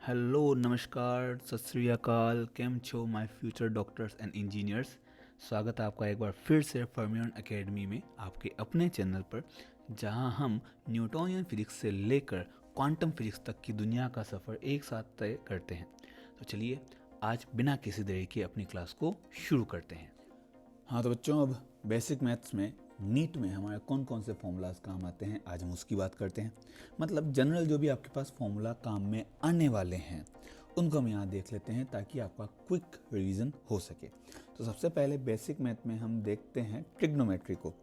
Hello नमस्कार सत श्री अकाल केम छो my future doctors and engineers. स्वागत है आपका एक बार फिर से फर्मियन एकेडमी में, आपके अपने चैनल पर, जहां हम न्यूटोनियन फिजिक्स से लेकर क्वांटम फिजिक्स तक की दुनिया का सफ़र एक साथ तय करते हैं। तो चलिए आज बिना किसी देरी के अपनी क्लास को शुरू करते हैं। हाँ तो बच्चों, अब बेसिक मैथ्स में नीट में हमारे कौन कौन से फॉर्मूलाज काम आते हैं, आज हम उसकी बात करते हैं। मतलब जनरल जो भी आपके पास फॉर्मूला काम में आने वाले हैं उनको हम यहाँ देख लेते हैं ताकि आपका क्विक रिवीजन हो सके। तो सबसे पहले बेसिक मैथ में हम देखते हैं ट्रिग्नोमेट्री को।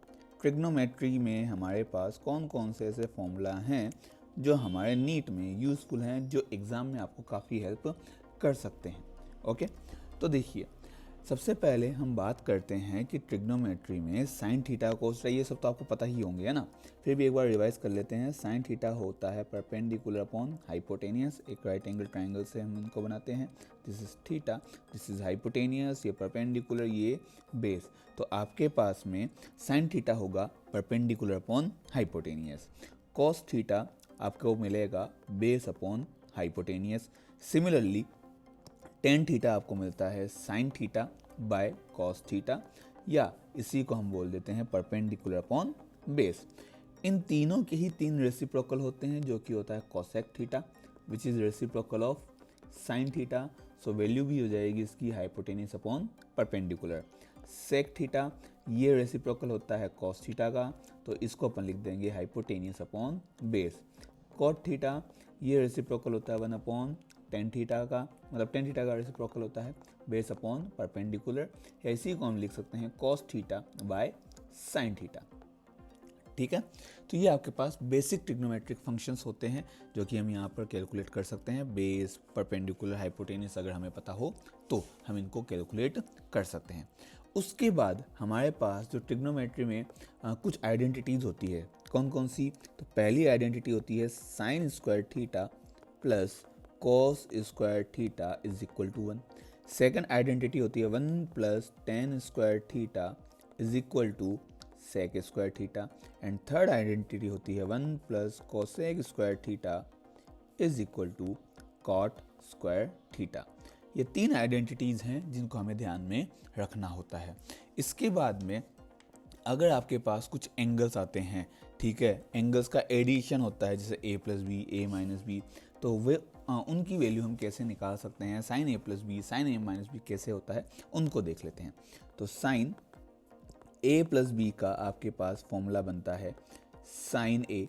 ट्रिग्नोमेट्री में हमारे पास कौन कौन से ऐसे फॉर्मूला हैं जो हमारे नीट में यूज़फुल हैं, जो एग्ज़ाम में आपको काफ़ी हेल्प कर सकते हैं। ओके, तो देखिए सबसे पहले हम बात करते हैं कि ट्रिग्नोमेट्री में साइन थीटा कोस ये सब तो आपको पता ही होंगे, है ना। फिर भी एक बार रिवाइज कर लेते हैं। साइन थीटा होता है परपेंडिकुलर अपॉन हाइपोटेनियस, एक राइट एंगल ट्राइंगल से हम इनको बनाते हैं। This is theta, this is hypotenuse, ये परपेंडिकुलर, ये बेस। तो आपके पास में साइन थीटा होगा perpendicular upon hypotenuse. Cos theta आपको मिलेगा base upon hypotenuse. Similarly tan theta आपको मिलता है sine theta by cos theta, या इसी को हम बोल देते हैं परपेंडिकुलर अपॉन बेस। इन तीनों के ही तीन रेसिप्रोकल होते हैं, जो कि होता है cosec theta which is reciprocal of sine theta. So value भी हो जाएगी इसकी hypotenuse upon perpendicular. Sec theta ये रेसिप्रोकल होता है कॉस थीटा का, तो इसको अपन लिख देंगे hypotenuse upon base. Cot theta ये रेसिप्रोकल होता है 1 अपॉन टेन थीटा का, मतलब टेन थीटा का रेसिप्रोकल होता है बेस अपॉन परपेंडिकुलर, या इसी को हम लिख सकते हैं cos theta by sine theta. ठीक है, तो ये आपके पास बेसिक ट्रिग्नोमेट्रिक फंक्शंस होते हैं जो कि हम यहाँ पर कैलकुलेट कर सकते हैं। बेस, परपेंडिकुलर, हाइपोटेनियस अगर हमें पता हो तो हम इनको कैलकुलेट कर सकते हैं। उसके बाद हमारे पास जो ट्रिग्नोमेट्री में कुछ आइडेंटिटीज़ होती है, कौन कौन सी। तो पहली आइडेंटिटी होती है sine square theta plus cos square theta is equal to 1। Second identity होती है 1 plus tan square theta is equal to sec square theta. And third identity होती है 1 plus cosec square theta is equal to cot square theta. ये तीन identities हैं जिनको हमें ध्यान में रखना होता है। इसके बाद में अगर आपके पास कुछ एंगल्स आते हैं, ठीक है, एंगल्स का एडिशन होता है जैसे a plus b, a minus b, तो वे उनकी वैल्यू हम कैसे निकाल सकते हैं। Sine a plus B, sine a minus b कैसे होता है उनको देख लेते हैं। तो साइन a प्लस बी का आपके पास फॉर्मूला बनता है sine a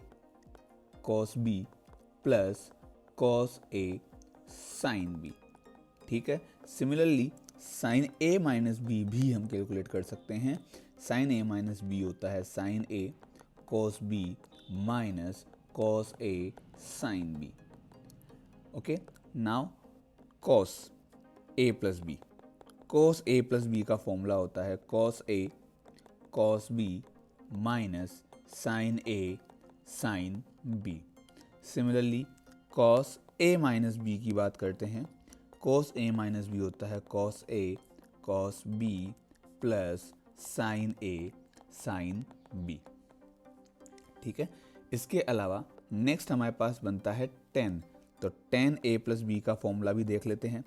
cos b plus cos a sine b। ठीक है, similarly sine a minus b भी हम कैलकुलेट कर सकते हैं। साइन a माइनस बी होता है sine a cos b minus cos a sine b। Okay, now cos a plus b, cos a plus b का फॉर्मूला होता है cos a cos b minus sine a sine b। Similarly cos a minus b की बात करते हैं, cos a minus b होता है cos a cos b plus sine a sine b। ठीक है, इसके अलावा नेक्स्ट हमारे पास बनता है टेन। तो टेन a प्लस बी का फॉर्मूला भी देख लेते हैं।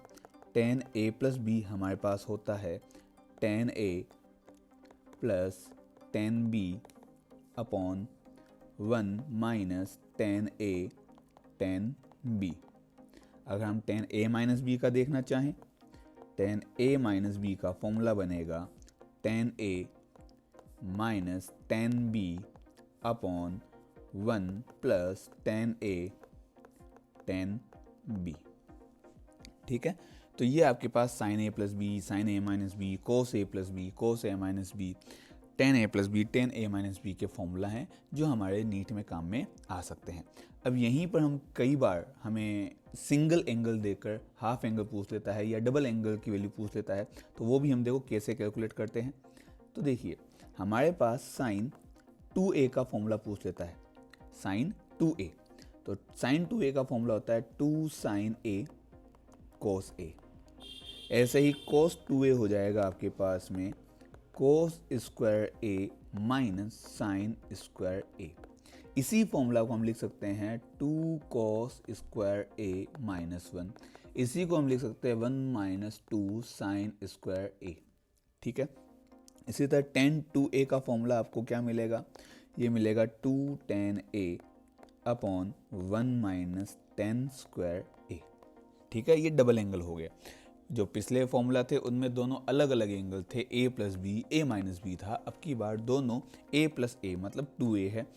टेन a प्लस बी हमारे पास होता है tan a plus tan B upon 1 minus tan a tan B. अगर हम टेन a माइनस बी का देखना चाहें, टेन a माइनस बी का फॉर्मूला बनेगा tan a minus tan B upon 1 plus tan a tan B. ठीक है, तो ये आपके पास sine a plus B, sine a minus B, cos a plus B, cos a minus B, tan a plus B, tan a minus B के formula हैं जो हमारे नीट में काम में आ सकते हैं। अब यहीं पर हम कई बार हमें सिंगल एंगल देकर हाफ एंगल पूछ लेता है या डबल एंगल की वैल्यू पूछ लेता है, तो वो भी हम देखो कैसे कैलकुलेट करते हैं। तो देखिए हमारे पास साइन 2a का फॉर्मूला पूछ लेता है, साइन 2a। तो साइन 2a का फॉर्मूला होता है 2 साइन a कोस a। ऐसे ही कोस 2a हो जाएगा आपके पास में cos square a minus sine square a। इसी फॉर्मूला को हम लिख सकते हैं 2 cos स्क्वायर ए माइनस 1, इसी को हम लिख सकते हैं 1 माइनस 2 साइन स्क्वायर ए। ठीक है, इसी तरह tan 2a का फॉर्मूला आपको क्या मिलेगा, ये मिलेगा 2 tan a upon 1 minus tan square A. ठीक है, ये डबल एंगल हो गया। जो पिछले फॉर्मूला थे उनमें दोनों अलग अलग एंगल थे, a plus b, a minus b था, अब की बार दोनों a प्लस ए मतलब 2a है।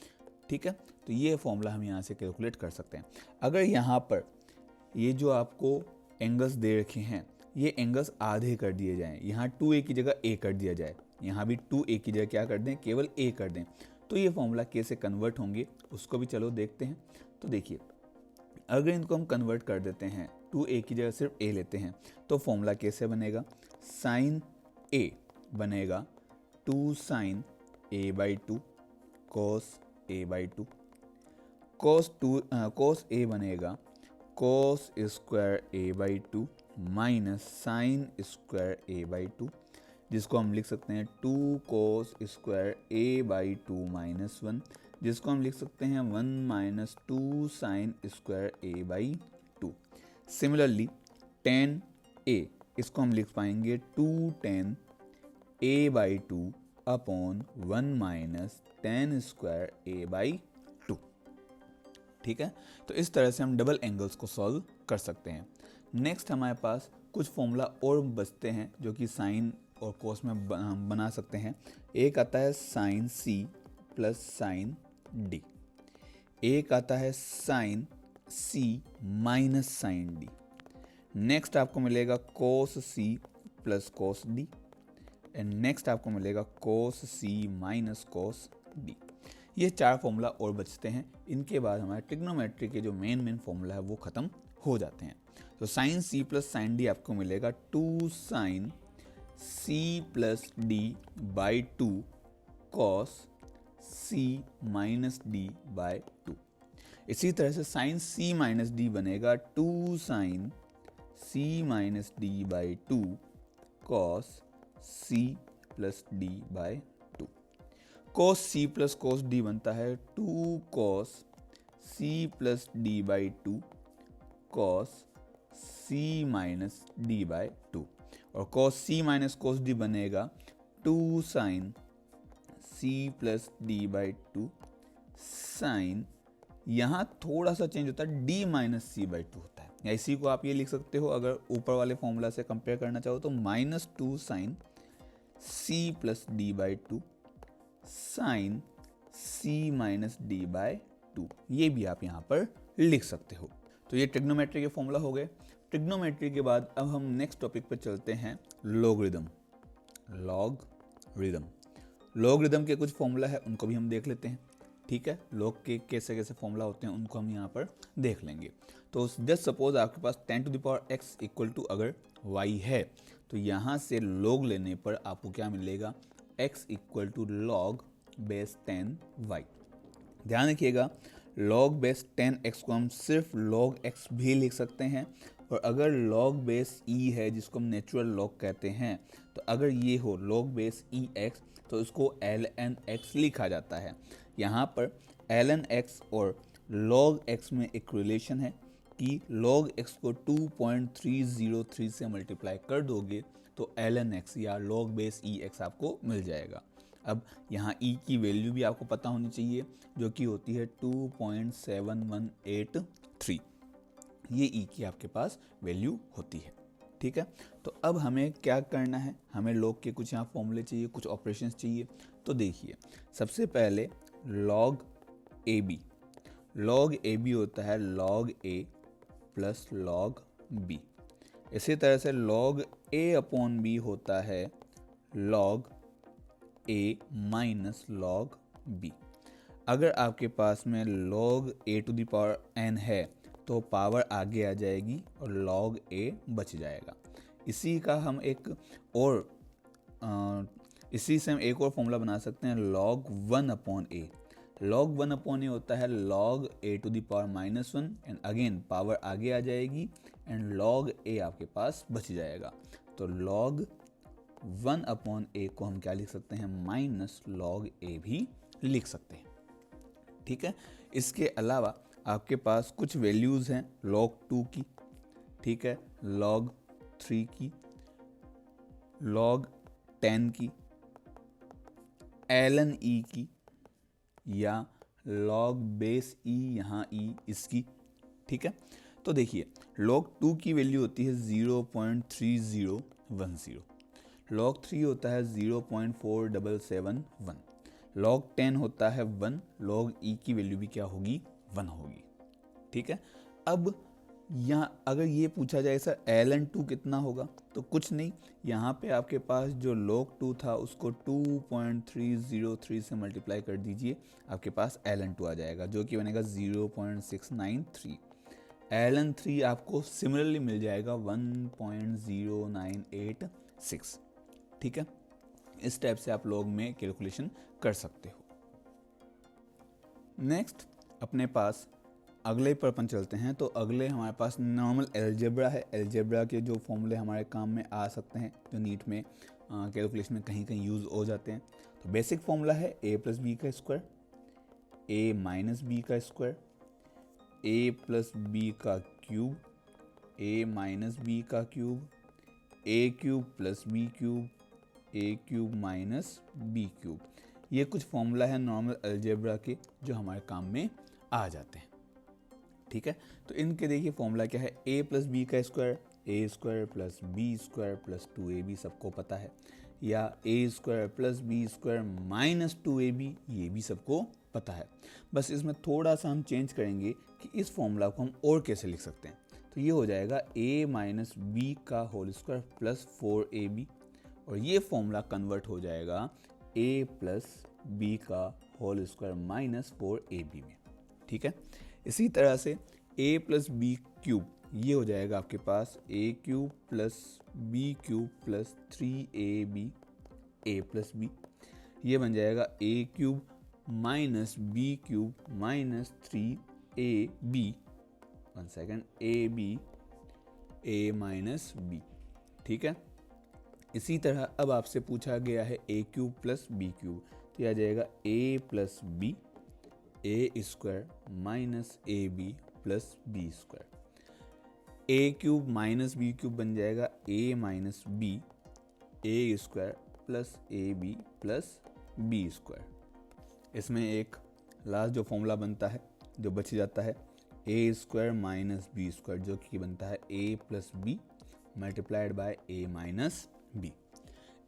ठीक है, तो ये फॉर्मूला हम यहाँ से कैलकुलेट कर सकते हैं। अगर यहाँ पर ये जो आपको एंगल्स दे रखे हैं ये एंगल्स आधे कर दिए जाएं, यहाँ 2a की जगह a कर दिया जाए, यहाँ भी 2a की जगह क्या कर दें, केवल a कर दें, तो ये फॉर्मूला कैसे कन्वर्ट होंगे उसको भी चलो देखते हैं। तो देखिए, अगर इनको हम कन्वर्ट कर देते हैं, 2a की जगह सिर्फ a लेते हैं, तो फॉर्मूला कैसे बनेगा, साइन a बनेगा 2 sine a/2 cos a/2, cos a बनेगा cos square a/2 minus sine square a/2, जिसको हम लिख सकते हैं 2 cos स्क्वायर a/2 माइनस 1, जिसको हम लिख सकते हैं 1 minus 2 sign square a/2। Similarly tan a, इसको हम लिख पाएंगे 2 tan a/2 upon 1 minus tan square a/2। ठीक है, तो इस तरह से हम डबल एंगल्स को सॉल्व कर सकते हैं। नेक्स्ट हमारे पास कुछ फॉर्मूला और बचते हैं जो कि साइन और कोस में बना सकते हैं। एक आता है साइन सी प्लस साइन डी, एक आता है साइन सी माइनस साइन डी, नेक्स्ट आपको मिलेगा cos C plus cos D, and next आपको मिलेगा कोस सी माइनस कोस डी। ये 4 फॉर्मूला और बचते हैं। इनके बाद हमारे ट्रिग्नोमेट्री के जो मेन फॉर्मूला है वो ख़त्म हो जाते हैं। तो साइन सी प्लस साइन डी आपको मिलेगा 2 sine C plus d by 2 cos c minus d by 2। इसी तरह से साइन सी माइनस डी बनेगा 2 sine C minus d by 2 cos c plus d by 2। cos c plus cos d बनता है 2 cos c plus d by 2 cos c minus d by 2, और cos c minus cos d बनेगा 2 sin c plus d by 2 sin, यहाँ थोड़ा सा change होता है, d minus C by 2 होता है, या इसी को आप ये लिख सकते हो अगर ऊपर वाले फॉर्मूला से कंपेयर करना चाहो तो minus 2 sine c plus d by 2 sine c minus d by 2, ये भी आप यहाँ पर लिख सकते हो। तो ये ट्रिग्नोमेट्री के फॉर्मूला हो गए। ट्रिग्नोमेट्री के बाद अब हम नेक्स्ट टॉपिक पर चलते हैं, लॉगरिदम। लॉगरिदम के कुछ फॉर्मूला है उनको भी हम देख लेते हैं। ठीक है, लॉग के कैसे कैसे फॉर्मूला होते हैं उनको हम यहाँ पर देख लेंगे। तो जस्ट सपोज आपके पास 10 to the power x equal to अगर y है, तो यहाँ से लॉग लेने पर आपको क्या मिलेगा, x equal to log base 10y। ध्यान रखिएगा, लॉग बेस 10x को हम सिर्फ लॉग x भी लिख सकते हैं, और अगर लॉग बेस e है जिसको हम नेचुरल लॉग कहते हैं, तो अगर ये हो लॉग बेस ex तो इसको ln x लिखा जाता है। यहाँ पर ln x और log x में एक रिलेशन है कि log x को 2.303 से मल्टीप्लाई कर दोगे तो ln x या log बेस ex आपको मिल जाएगा। अब यहाँ e की वैल्यू भी आपको पता होनी चाहिए जो कि होती है 2.7183, ये e की आपके पास वैल्यू होती है। ठीक है, तो अब हमें क्या करना है, हमें log के कुछ यहाँ फॉर्मूले चाहिए, कुछ ऑपरेशंस चाहिए। तो देखिए, सबसे पहले log AB होता है log A plus log B। इसी तरह से log A अपॉन B होता है log A minus log B। अगर आपके पास में log A to the power n है तो पावर आगे आ जाएगी और log A बच जाएगा। इसी से हम एक और फॉर्मूला बना सकते हैं, log 1 upon A। log 1 upon A होता है log A to the power minus 1, and again power आगे आ जाएगी एंड log A आपके पास बच जाएगा। तो log 1 अपॉन A को हम क्या लिख सकते हैं, माइनस log A भी लिख सकते हैं। ठीक है। इसके अलावा आपके पास कुछ वैल्यूज़ हैं log 2 की, ठीक है, log 3 की, log 10 की, ln e की, या log बेस e, यहाँ e इसकी, ठीक है। तो देखिए log 2 की वैल्यू होती है 0.3010, log 3 होता है 0.4771, log 10 होता है 1, log e की वैल्यू भी क्या होगी, 1 होगी, ठीक है। अब यहाँ अगर ये पूछा जाए सर ln2 कितना होगा, तो कुछ नहीं, यहाँ पे आपके पास जो log 2 था उसको 2.303 से मल्टीप्लाई कर दीजिए, आपके पास ln2 आ जाएगा जो कि बनेगा 0.693। ln3 आपको सिमिलरली मिल जाएगा 1.0986, ठीक है। इस टाइप से आप log में कैलकुलेशन कर सकते हो। नेक्स्ट अपने पास अगले पर अपन चलते हैं। तो अगले हमारे पास नॉर्मल अलजेब्रा है। अलजेब्रा के जो फॉर्मूले हमारे काम में आ सकते हैं, जो नीट में कैलकुलेशन में कहीं कहीं यूज़ हो जाते हैं। तो बेसिक फॉर्मूला है a प्लस बी का स्क्वायर, a माइनस बी का स्क्वायर, a प्लस बी का क्यूब, a माइनस बी का cube, a cube plus b cube, a cube minus b cube. ये कुछ फॉर्मूला है नॉर्मल अलजेब्रा के जो हमारे काम में आ जाते हैं, ठीक है। तो इनके देखिए फॉर्मूला क्या है, a प्लस बी का square, a square plus b square plus 2ab सबको पता है, या a square plus b square minus 2ab ये भी सबको पता है। बस इसमें थोड़ा सा हम चेंज करेंगे कि इस फॉर्मूला को हम और कैसे लिख सकते हैं। तो ये हो जाएगा a माइनस बी का होल स्क्वायर प्लस 4ab, और ये फॉर्मूला कन्वर्ट हो जाएगा a प्लस बी का होल स्क्वायर माइनस 4ab में, ठीक है। इसी तरह से a प्लस बी क्यूब ये हो जाएगा आपके पास a cube plus b cube plus 3ab a plus b, ये बन जाएगा a cube minus b cube minus 3ab, one second, ab a minus b, ठीक है। इसी तरह अब आपसे पूछा गया है a cube plus b cube, तो यह आ जाएगा a plus b a square minus a b plus b square, a cube minus b cube बन जाएगा a minus b a square plus a b plus b square. इसमें एक last जो formula बनता है जो बच जाता है a square minus b square, जो कि बनता है a plus b multiplied by a minus b.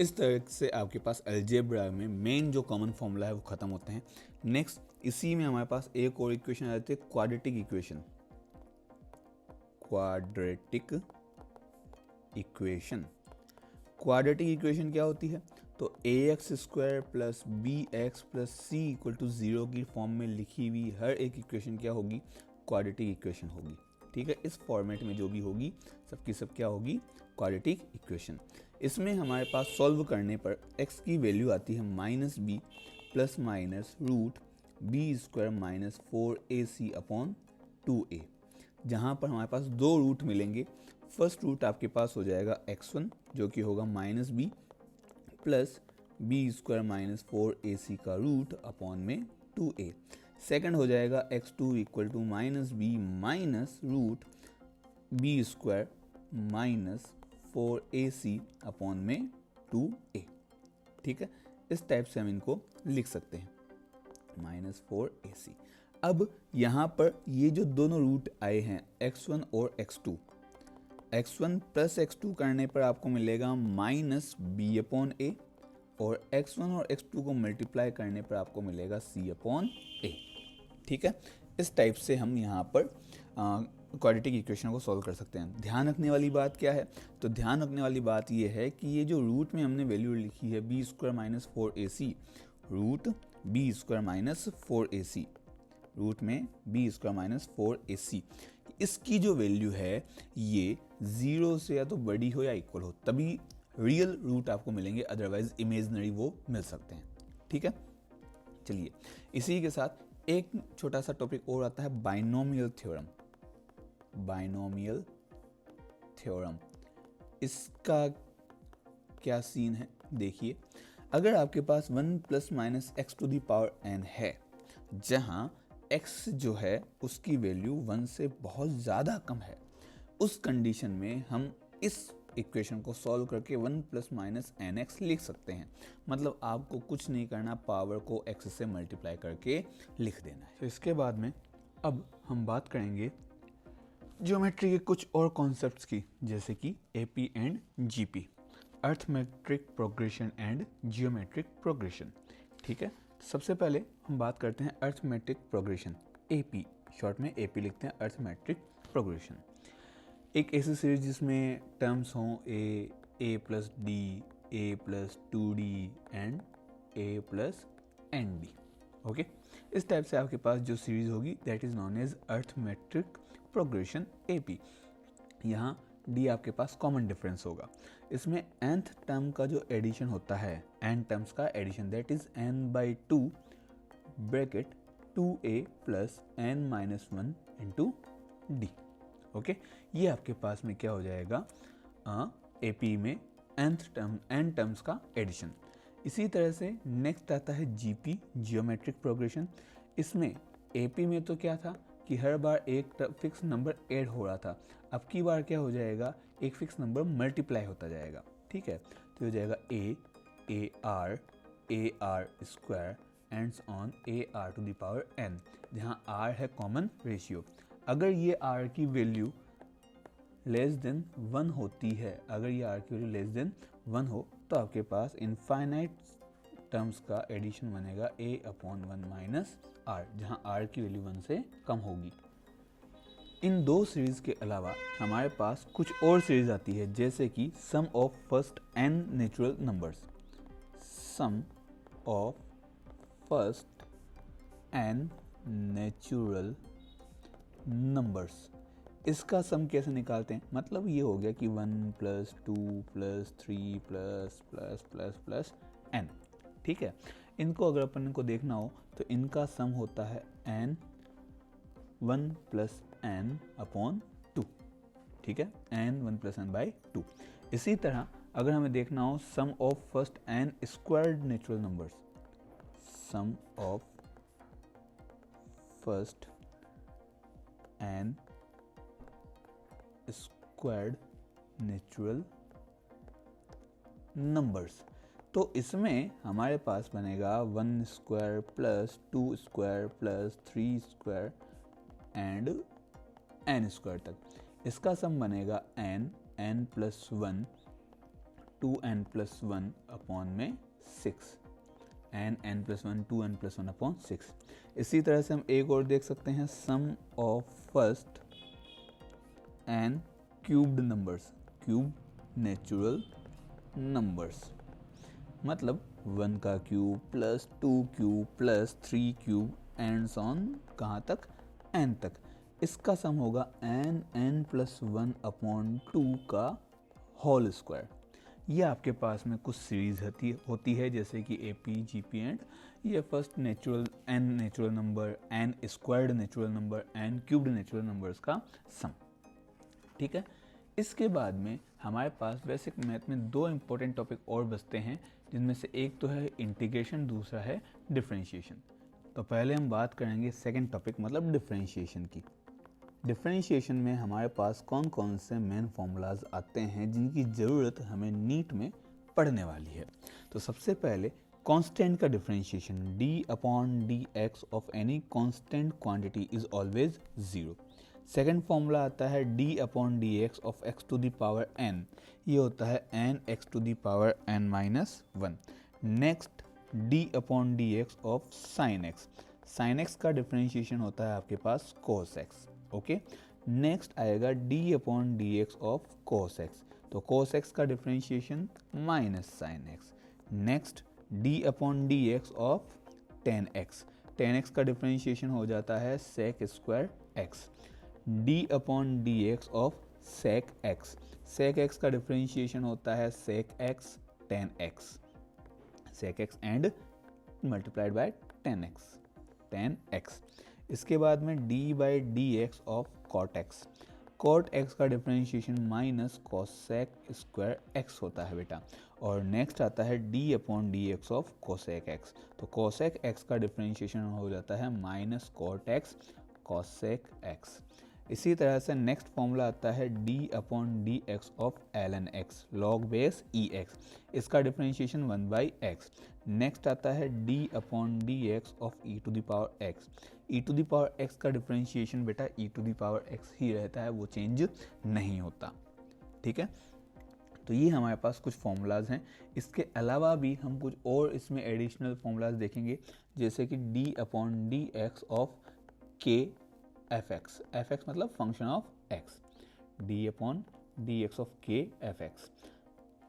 इस तरह से आपके पास अलजेब्रा में मेन जो कॉमन फॉर्मूला है वो खत्म होते हैं। नेक्स्ट इसी में हमारे पास एक और इक्वेशन आ जाती है, quadratic equation. Quadratic equation, quadratic equation क्या होती है, तो ax square plus b x plus c equal to 0 की फॉर्म में लिखी हुई हर एक इक्वेशन क्या होगी, क्वाड्रेटिक इक्वेशन होगी, ठीक है। इस फॉर्मेट में जो भी होगी सबकी सब क्या होगी, क्वाड्रेटिक इक्वेशन। इसमें हमारे पास सॉल्व करने पर x की वैल्यू आती है minus b plus minus root b square minus 4ac upon 2a, जहाँ पर हमारे पास दो रूट मिलेंगे। फर्स्ट रूट आपके पास हो जाएगा x1 जो कि होगा minus b plus b square minus 4ac का रूट अपॉन में 2a। सेकंड हो जाएगा x2 equal to minus b minus root b square minus 4ac upon में 2a, ठीक है। इस टाइप से हम इनको लिख सकते हैं माइनस 4ac। अब यहाँ पर ये जो दोनों रूट आए हैं x1 और x2, x1 प्लस x2 करने पर आपको मिलेगा माइनस बी अपॉन ए, और x1 और x2 को मल्टीप्लाई करने पर आपको मिलेगा c अपॉन ए, ठीक है। इस टाइप से हम यहाँ पर क्वाड्रेटिक इक्वेशन को सॉल्व कर सकते हैं। ध्यान रखने वाली बात क्या है, तो ध्यान रखने वाली बात ये है कि ये जो रूट में हमने वैल्यू लिखी है b square minus 4ac, root b square minus 4ac, root में बी स्क्वायर माइनस 4ac, इसकी जो वैल्यू है ये 0 से या तो बड़ी हो या इक्वल हो तभी रियल रूट आपको मिलेंगे, अदरवाइज इमेजिनरी वो मिल सकते हैं, ठीक है। चलिए इसी के साथ एक छोटा सा टॉपिक और आता है बाइनोमियल थ्योरम। बाइनोमियल थ्योरम, इसका क्या सीन है देखिए, अगर आपके पास 1 plus minus x to the power n है, जहां x जो है उसकी वैल्यू 1 से बहुत ज़्यादा कम है, उस कंडीशन में हम इस इक्वेशन को सॉल्व करके 1 प्लस माइनस एन एक्स लिख सकते हैं। मतलब आपको कुछ नहीं करना, पावर को x से मल्टीप्लाई करके लिख देना है। तो इसके बाद में अब हम बात करेंगे ज्योमेट्री के कुछ और कॉन्सेप्ट्स की, जैसे कि AP and GP, arithmetic progression and geometric progression. ठीक है, सबसे पहले हम बात करते हैं अर्थमेट्रिक प्रोग्रेशन, एपी, शॉर्ट में एपी लिखते हैं, अर्थमेट्रिक प्रोग्रेशन। एक ऐसी सीरीज जिसमें टर्म्स हों A plus D, A plus 2d and A plus N D. Okay, इस टाइप से आपके पास जो सीरीज होगी that is known as arithmetic progression AP. यहाँ डी आपके पास कॉमन डिफरेंस होगा। इसमें nth टर्म का जो एडिशन होता है, n टर्म्स का addition, that is n/2 bracket 2a plus n-1 into d. Okay, ये आपके पास में क्या हो जाएगा, एपी में nth टर्म, n टर्म्स का एडिशन। इसी तरह से नेक्स्ट आता है जीपी, जियोमेट्रिक प्रोग्रेशन। इसमें एपी में तो क्या था कि हर बार एक फिक्स नंबर ऐड हो रहा था, अब की बार क्या हो जाएगा, एक फिक्स नंबर मल्टीप्लाई होता जाएगा। ठीक है, तो हो जाएगा a r square ends on a r to the power n, जहाँ r है कॉमन रेशियो। अगर ये r की वैल्यू लेस देन 1 होती है, अगर ये r की वैल्यू लेस देन 1 हो तो आपके पास इनफाइनाइट टर्म्स का एडिशन बनेगा a/1 माइनस r, जहाँ r की वैल्यू 1 से कम होगी। इन दो सीरीज के अलावा हमारे पास कुछ और सीरीज आती है, जैसे कि sum of first n natural numbers, sum of first n natural numbers. इसका सम कैसे निकालते हैं, मतलब ये हो गया कि 1 plus 2 plus 3 plus plus plus plus n। ठीक है, इनको अगर अपन को देखना हो तो इनका सम होता है n 1 प्लस n अपॉन 2। ठीक है, n 1 प्लस n बाई 2। इसी तरह अगर हमें देखना हो sum of first n squared natural numbers, sum of first n squared natural numbers, तो इसमें हमारे पास बनेगा 1 square plus 2 square plus 3 square and n square तक। इसका सम बनेगा n plus 1 2n plus 1 upon में 6, n plus 1 2n plus 1 upon 6। इसी तरह से हम एक और देख सकते हैं, sum of first n cubed numbers, cube natural numbers, मतलब 1 का cube plus 2 cube plus 3 cube ends on कहाँ तक, n तक। इसका सम होगा n प्लस 1 अपॉन 2 का होल स्क्वायर। ये आपके पास में कुछ सीरीज होती है, जैसे कि AP, GP एंड ये first natural n natural number, n squared natural number, n cubed natural numbers का सम। ठीक है, इसके बाद में हमारे पास बेसिक मैथ में दो इम्पोर्टेंट टॉपिक और बचते हैं, जिनमें से एक तो है इंटीग्रेशन, दूसरा है डिफरेंशिएशन। तो पहले हम बात करेंगे सेकंड टॉपिक मतलब डिफरेंशिएशन की। डिफरेंशिएशन में हमारे पास कौन कौन से मेन फॉर्मूलाज आते हैं जिनकी ज़रूरत हमें नीट में पढ़ने वाली है। तो सबसे पहले कांस्टेंट का differentiation, d/dx of any constant quantity is always 0। Second formula आता है d/dx of x to the power n, ये होता है nx to the power n-1। Next d/dx of sin x, sin x का डिफरेंशिएशन होता है आपके पास cos x। ओके, नेक्स्ट आएगा d/dx ऑफ cos x, तो cos x का differentiation minus sin x। Next d/dx of tan x, tan x का differentiation हो जाता है sec square x। d/dx of sec x, sec x का differentiation होता है sec x tan x, sec x and multiplied by tan x। इसके बाद में d/dx of cot x, cot X का differentiation minus cosec square X होता है बेटा। और नेक्स्ट आता है D upon D x of cosec X. तो कोसेक एक्स का डिफरेंशिएशन हो जाता है minus cot X cosec x. इसी तरह से नेक्स्ट फॉर्मूला आता है D upon D x of l n x log base e x, इसका डिफरेंशिएशन 1/x। नेक्स्ट आता है D upon D x of e to the power x. E to the power x का differentiation बेटा e to the power x ही रहता है, वो change नहीं होता। ठीक है, तो ये हमारे पास कुछ फॉर्मूलाज हैं। इसके अलावा भी हम कुछ और इसमें एडिशनल फॉर्मूलाज देखेंगे, जैसे कि D upon D x of के एफ एक्स। एफ एक्स मतलब function of x. D upon D x of के एफ एक्स,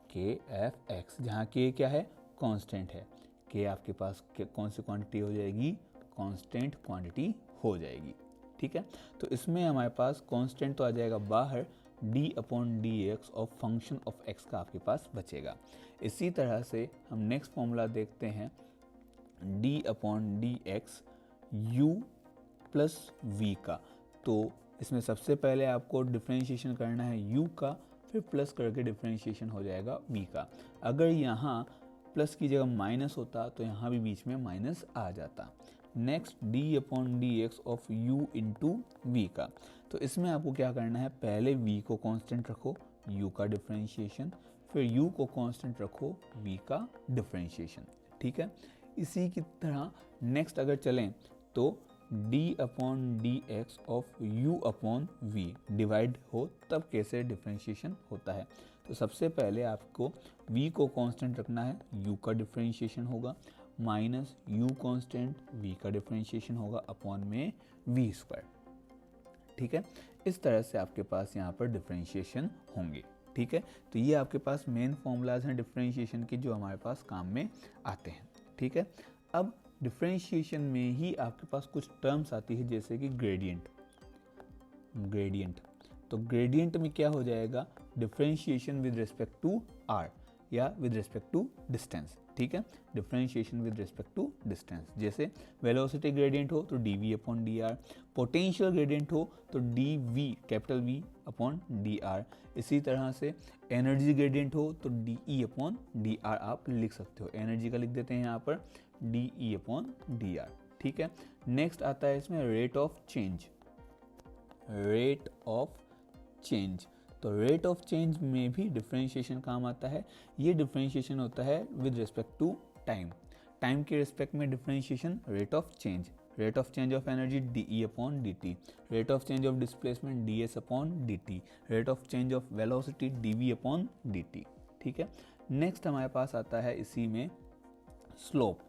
के एफ एक्स, जहाँ के क्या है, कांस्टेंट है। के आपके पास कौन सी क्वांटिटी हो जाएगी, कांस्टेंट क्वांटिटी हो जाएगी। ठीक है, तो इसमें हमारे पास कांस्टेंट तो आ जाएगा बाहर, D upon D x of function of x का आपके पास बचेगा। इसी तरह से हम नेक्स्ट फॉर्मूला देखते हैं, d upon D x u plus v का। तो इसमें सबसे पहले आपको डिफरेंशिएशन करना है u का, फिर प्लस करके डिफरेंशिएशन हो जाएगा v का। अगर यहाँ प्लस की जगह माइनस होता तो यहाँ भी बीच में माइनस आ जाता। Next d upon D x of u into v का। तो इसमें आपको क्या करना है, पहले v को कांस्टेंट रखो, u का डिफरेंशिएशन, फिर u को कांस्टेंट रखो, v का डिफरेंशिएशन। ठीक है, इसी की तरह नेक्स्ट अगर चलें तो d upon D x of u upon v divide हो तब कैसे डिफरेंशिएशन होता है। तो सबसे पहले आपको v को कांस्टेंट रखना है, u का डिफरेंशिएशन होगा, माइनस u कांस्टेंट, v का डिफरेंशिएशन होगा अपॉन में v स्क्वायर। ठीक है, इस तरह से आपके पास यहाँ पर डिफरेंशिएशन होंगे। ठीक है, तो ये आपके पास मेन फॉर्मूलाज हैं डिफरेंशिएशन के जो हमारे पास काम में आते हैं। ठीक है, अब डिफरेंशिएशन में ही आपके पास कुछ टर्म्स आती है, जैसे कि ग्रेडियंट। ग्रेडियंट, तो ग्रेडियंट में क्या हो जाएगा, differentiation with respect to r या विद रिस्पेक्ट टू डिस्टेंस। ठीक है, differentiation with respect to distance, जैसे वेलोसिटी ग्रेडियंट हो तो d v upon d r, potential gradient हो तो d v capital v upon d r. इसी तरह से एनर्जी ग्रेडियंट हो तो d e upon d r आप लिख सकते हो। एनर्जी का लिख देते हैं यहाँ पर D e upon d are. ठीक है, नेक्स्ट आता है इसमें rate of change. Rate of change, तो रेट ऑफ चेंज में भी डिफरेंशिएशन काम आता है। ये डिफरेंशिएशन होता है with respect to time. Time के रिस्पेक्ट में differentiation rate of change. Rate of change of energy d e upon d t, rate of change of displacement d s upon d t, rate of change of velocity d v upon d t. ठीक है, next हमारे पास आता है इसी में slope.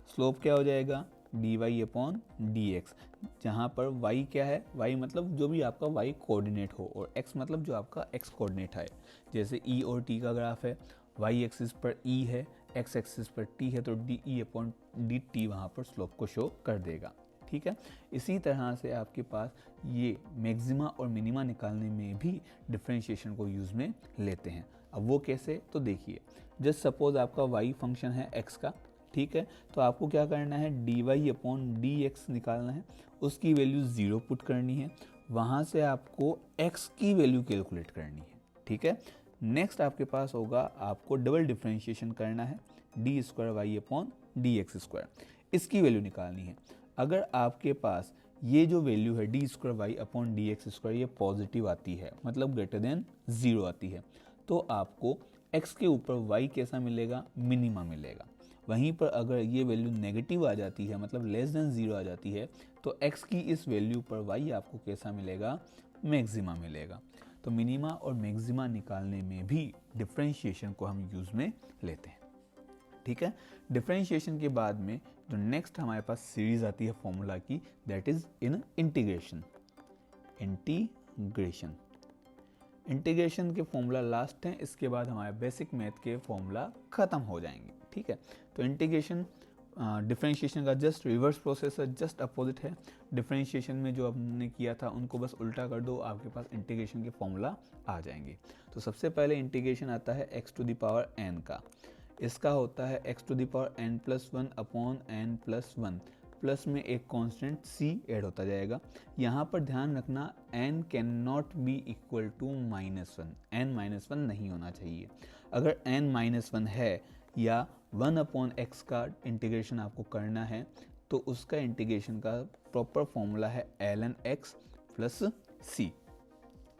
Slope क्या हो जाएगा, d y upon D x, जहाँ पर y क्या है, y मतलब जो भी आपका y कोऑर्डिनेट हो और x मतलब जो आपका x कोऑर्डिनेट है। जैसे e और t का ग्राफ है, y एक्सिस पर e है, x एक्सिस पर t है, तो d e upon d T वहाँ पर स्लोप को शो कर देगा। ठीक है, इसी तरह से आपके पास ये मैक्सिमा और मिनिमा निकालने में भी डिफरेंशिएशन को यूज़ में लेते हैं। अब वो कैसे, तो देखिए, जस्ट सपोज आपका y फंक्शन है x का। ठीक है, तो आपको क्या करना है, d y upon D x निकालना है, उसकी वैल्यू 0 पुट करनी है, वहाँ से आपको x की वैल्यू कैलकुलेट करनी है। ठीक है, नेक्स्ट आपके पास होगा, आपको डबल डिफरेंशिएशन करना है, d square y upon D x square, इसकी वैल्यू निकालनी है। अगर आपके पास ये जो वैल्यू है d square y upon D x square ये पॉजिटिव आती है, मतलब ग्रेटर देन 0 आती है, तो आपको x के ऊपर y कैसा मिलेगा, मिनिमा मिलेगा। वहीं पर अगर ये वैल्यू नेगेटिव आ जाती है, मतलब लेस देन 0 आ जाती है, तो x की इस वैल्यू पर y आपको कैसा मिलेगा, मैक्सिमा मिलेगा। तो मिनिमा और मैक्सिमा निकालने में भी डिफरेंशिएशन को हम यूज़ में लेते हैं। ठीक है, डिफरेंशिएशन के बाद में जो नेक्स्ट हमारे पास सीरीज आती है फॉर्मूला की, that is in integration. Integration, integration के फॉर्मूला लास्ट हैं, इसके बाद हमारे बेसिक मैथ के फॉर्मूला ख़त्म हो जाएंगे। ठीक है, तो इंटीग्रेशन डिफरेंशिएशन का जस्ट रिवर्स प्रोसेस है, जस्ट अपोजिट है। डिफरेंशिएशन में जो हमने किया था उनको बस उल्टा कर दो, आपके पास इंटीग्रेशन के फॉर्मूला आ जाएंगे। तो सबसे पहले इंटीग्रेशन आता है x to the power n का, इसका होता है x to the power n+1 upon n+1 plus में एक कांस्टेंट c ऐड होता जाएगा। यहाँ पर ध्यान रखना n can not be equal to -1, n -1 नहीं होना चाहिए। अगर n -1 है या 1/x का इंटीग्रेशन आपको करना है तो उसका इंटीग्रेशन का प्रॉपर फॉर्मूला है ln x plus c।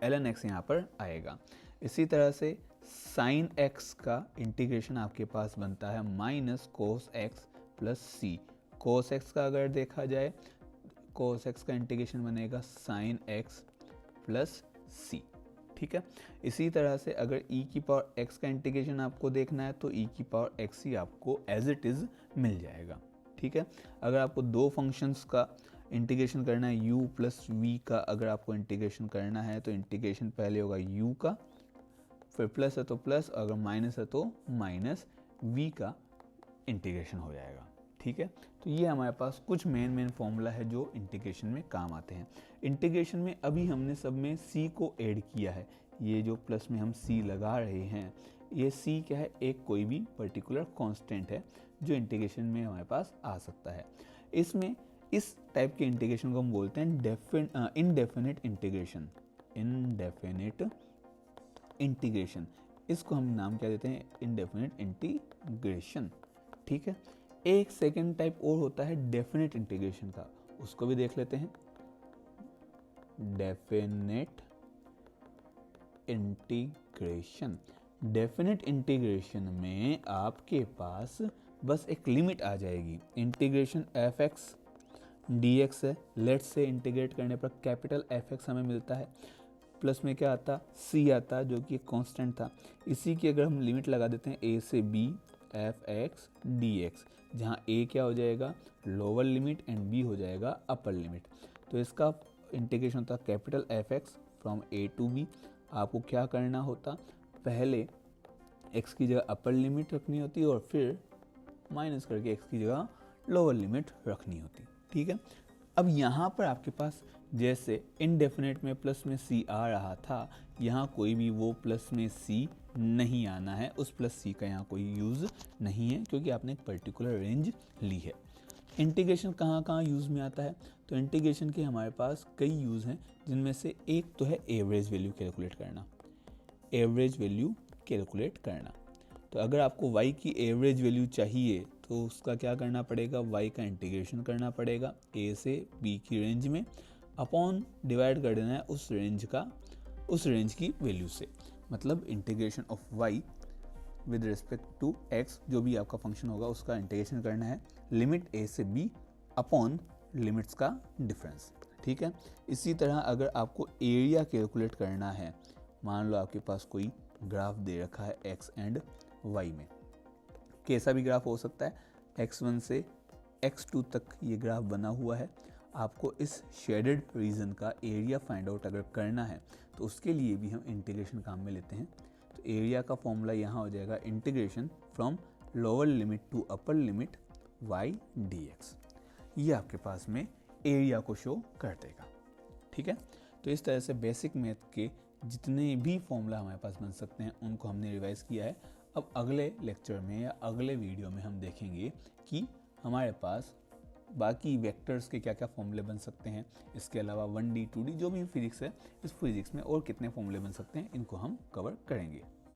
ln x यहाँ पर आएगा। इसी तरह से sin x का इंटीग्रेशन आपके पास बनता है minus cos x plus c। cos x का अगर देखा जाए, cos x का इंटीग्रेशन बनेगा sin x प्लस c। ठीक है। इसी तरह से अगर e की पावर x का इंटीग्रेशन आपको देखना है तो e की पावर x ही आपको एज इट इज़ मिल जाएगा। ठीक है। अगर आपको दो फंक्शंस का इंटीग्रेशन करना है, u प्लस v का अगर आपको इंटीग्रेशन करना है तो इंटीग्रेशन पहले होगा u का, फिर प्लस है तो प्लस, अगर माइनस है तो माइनस v का इंटीग्रेशन हो जाएगा। ठीक है। तो ये हमारे पास कुछ मेन फॉर्मूला है जो इंटीग्रेशन में काम आते हैं। इंटीग्रेशन में अभी हमने सब में c को ऐड किया है। ये जो प्लस में हम c लगा रहे हैं, ये c क्या है, एक कोई भी पर्टिकुलर कांस्टेंट है जो इंटीग्रेशन में हमारे पास आ सकता है। इसमें इस टाइप के इंटीग्रेशन को हम बोलते हैं इनडेफिनिट इंटीग्रेशन। इनडेफिनिट इंटीग्रेशन, इसको हम नाम क्या देते हैं, इनडेफिनिट इंटीग्रेशन। ठीक है। एक सेकेंड टाइप और होता है डेफिनिट इंटीग्रेशन का, उसको भी देख लेते हैं। डेफिनिट इंटीग्रेशन, डेफिनिट इंटीग्रेशन में आपके पास बस एक लिमिट आ जाएगी। इंटीग्रेशन fx dx है, लेट्स से इंटीग्रेट करने पर कैपिटल fx हमें मिलता है, प्लस में क्या आता, c आता जो कि एक कांस्टेंट था। इसी की अगर हम लिमिट लगा देते हैं a से b fx dx, जहाँ a क्या हो जाएगा, लोअर लिमिट, एंड b हो जाएगा अपर लिमिट। तो इसका इंटीग्रेशन होता capital fx from a to b। आपको क्या करना होता, पहले x की जगह अपर लिमिट रखनी होती और फिर माइनस करके x की जगह लोअर लिमिट रखनी होती। ठीक है। अब यहाँ पर आपके पास जैसे इनडेफिनेट में प्लस में c आ रहा था, यहाँ कोई भी वो प्लस में c नहीं आना है। उस प्लस c का यहाँ कोई यूज़ नहीं है क्योंकि आपने एक पर्टिकुलर रेंज ली है। इंटीग्रेशन कहाँ कहाँ यूज़ में आता है, तो इंटीग्रेशन के हमारे पास कई यूज़ हैं, जिनमें से एक तो है एवरेज वैल्यू कैलकुलेट करना। एवरेज वैल्यू कैलकुलेट करना, तो अगर आपको y की एवरेज वैल्यू चाहिए तो उसका क्या करना पड़ेगा, y का इंटीग्रेशन करना पड़ेगा a से b की रेंज में, अपॉन डिवाइड कर देना है उस रेंज की वैल्यू से। मतलब integration of y with respect to x, जो भी आपका फंक्शन होगा उसका इंटीग्रेशन करना है लिमिट a से b अपॉन लिमिट्स का डिफरेंस। ठीक है। इसी तरह अगर आपको एरिया कैलकुलेट करना है, मान लो आपके पास कोई ग्राफ दे रखा है x एंड y में, कैसा भी ग्राफ हो सकता है, x1 से x2 तक ये ग्राफ बना हुआ है। आपको इस शेडेड रीजन का एरिया फाइंड आउट अगर करना है तो उसके लिए भी हम इंटीग्रेशन काम में लेते हैं। तो एरिया का फॉर्मूला यहाँ हो जाएगा integration from lower limit to upper limit y dx। ये आपके पास में एरिया को शो कर देगा। ठीक है। तो इस तरह से बेसिक मैथ के जितने भी फॉर्मूला हमारे पास बन सकते हैं उनको हमने रिवाइज किया है। अब अगले लेक्चर में या अगले वीडियो में हम देखेंगे कि हमारे पास बाकी वेक्टर्स के क्या क्या फॉर्मूले बन सकते हैं। इसके अलावा 1D 2D जो भी फिजिक्स है, इस फिजिक्स में और कितने फॉर्मूले बन सकते हैं, इनको हम कवर करेंगे।